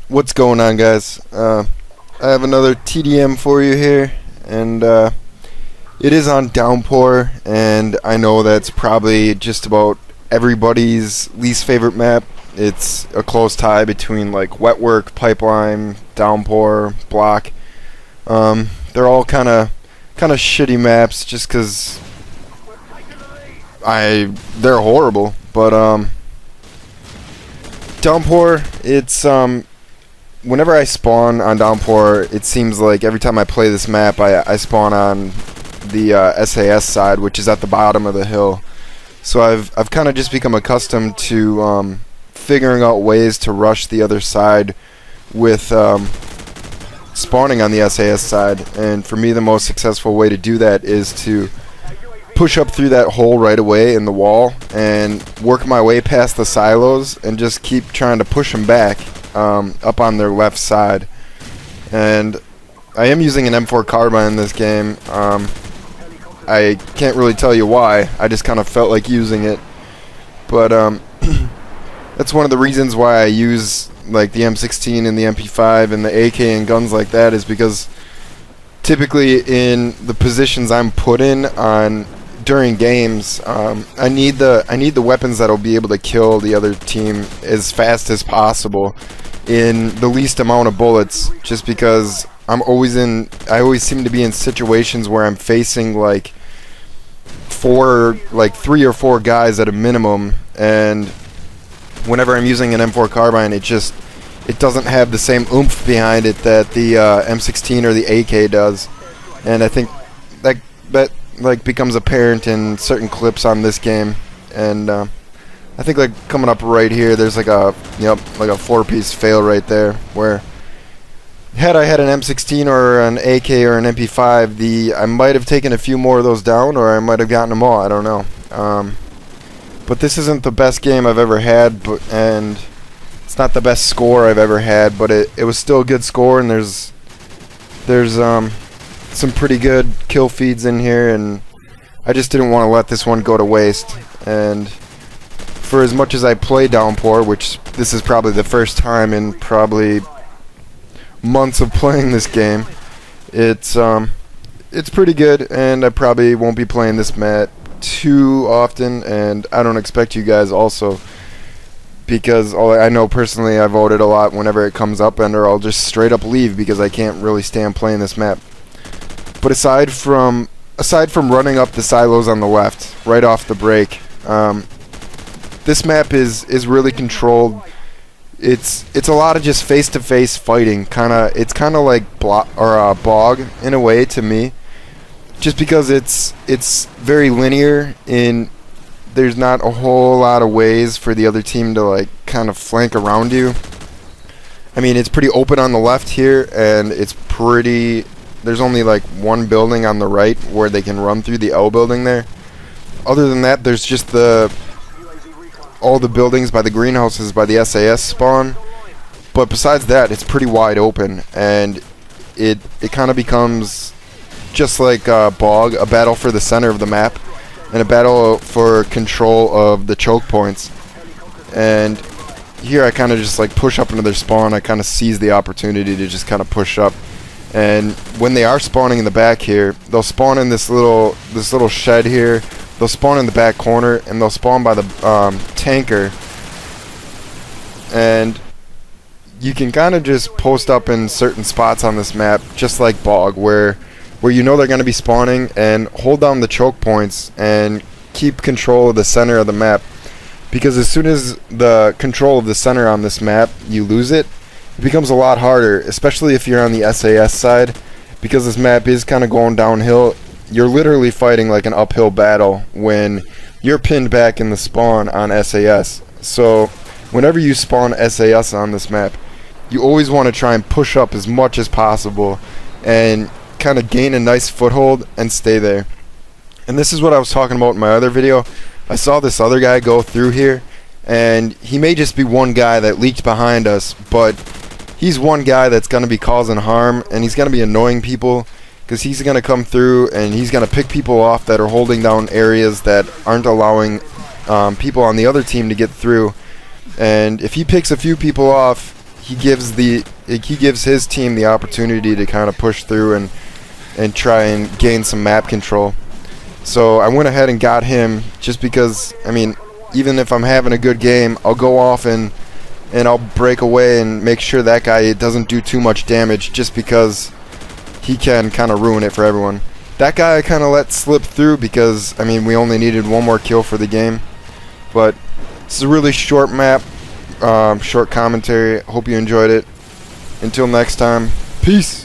What's going on, guys? I have another TDM for you here, and it is on Downpour, and I know that's probably just about everybody's least favorite map. It's a close tie between like Wetwork, Pipeline, Downpour, Block. They're all kind of shitty maps just because they're horrible, but Downpour, it's whenever I spawn on Downpour, it seems like every time I play this map, I spawn on the SAS side, which is at the bottom of the hill. So I've kind of just become accustomed to figuring out ways to rush the other side with spawning on the SAS side. And for me, the most successful way to do that is to push up through that hole right away in the wall and work my way past the silos and just keep trying to push them back up on their left side. And I am using an M4 carbine in this game. I can't really tell you why. I just kind of felt like using it. But that's one of the reasons why I use like the M16 and the MP5 and the AK and guns like that, is because typically in the positions I'm put in on during games, I need the weapons that'll be able to kill the other team as fast as possible in the least amount of bullets, just because I always seem to be in situations where I'm facing like 3 or 4 guys at a minimum, and whenever I'm using an M4 carbine, it doesn't have the same oomph behind it that the M16 or the AK does. And I think that like becomes apparent in certain clips on this game. And I think like coming up right here, there's like a 4-piece fail right there, where had I had an M16 or an AK or an MP5, I might have taken a few more of those down, or I might have gotten them all. I don't know. But this isn't the best game I've ever had, and it's not the best score I've ever had, but it was still a good score, and there's some pretty good kill feeds in here, and I just didn't want to let this one go to waste. And for as much as I play Downpour, which this is probably the first time in probably months of playing this game, it's pretty good, and I probably won't be playing this map too often, and I don't expect you guys also, because I know personally I voted a lot whenever it comes up, or I'll just straight up leave because I can't really stand playing this map. But aside from running up the silos on the left right off the break, this map is really controlled. It's a lot of just face-to-face fighting. It's kind of like bog in a way to me, just because it's very linear. There's not a whole lot of ways for the other team to like kind of flank around you. I mean, it's pretty open on the left here, and there's only like one building on the right where they can run through, the L building there. Other than that, there's just all the buildings by the greenhouses by the SAS spawn. But besides that, it's pretty wide open, and it kind of becomes just like Bog, a battle for the center of the map, and a battle for control of the choke points. And here I kind of just like push up into their spawn. I kind of seize the opportunity to just kind of push up. And when they are spawning in the back here, they'll spawn in this little shed here. They'll spawn in the back corner, and they'll spawn by the tanker. And you can kind of just post up in certain spots on this map, just like Bog, where you know they're going to be spawning, and hold down the choke points and keep control of the center of the map. Because as soon as the control of the center on this map, you lose it, it becomes a lot harder, especially if you're on the SAS side, because this map is kind of going downhill. You're literally fighting like an uphill battle when you're pinned back in the spawn on SAS. So whenever you spawn SAS on this map, you always want to try and push up as much as possible and kind of gain a nice foothold and stay there. And this is what I was talking about in my other video. I saw this other guy go through here, and he may just be one guy that leaked behind us, but he's one guy that's going to be causing harm, and he's going to be annoying people, because he's going to come through and he's going to pick people off that are holding down areas that aren't allowing people on the other team to get through. And if he picks a few people off, he gives his team the opportunity to kind of push through and try and gain some map control. So I went ahead and got him just because, I mean, even if I'm having a good game, I'll go off and I'll break away and make sure that guy doesn't do too much damage, just because he can kind of ruin it for everyone. That guy I kind of let slip through because, I mean, we only needed one more kill for the game. But it's a really short map, short commentary. Hope you enjoyed it. Until next time, peace.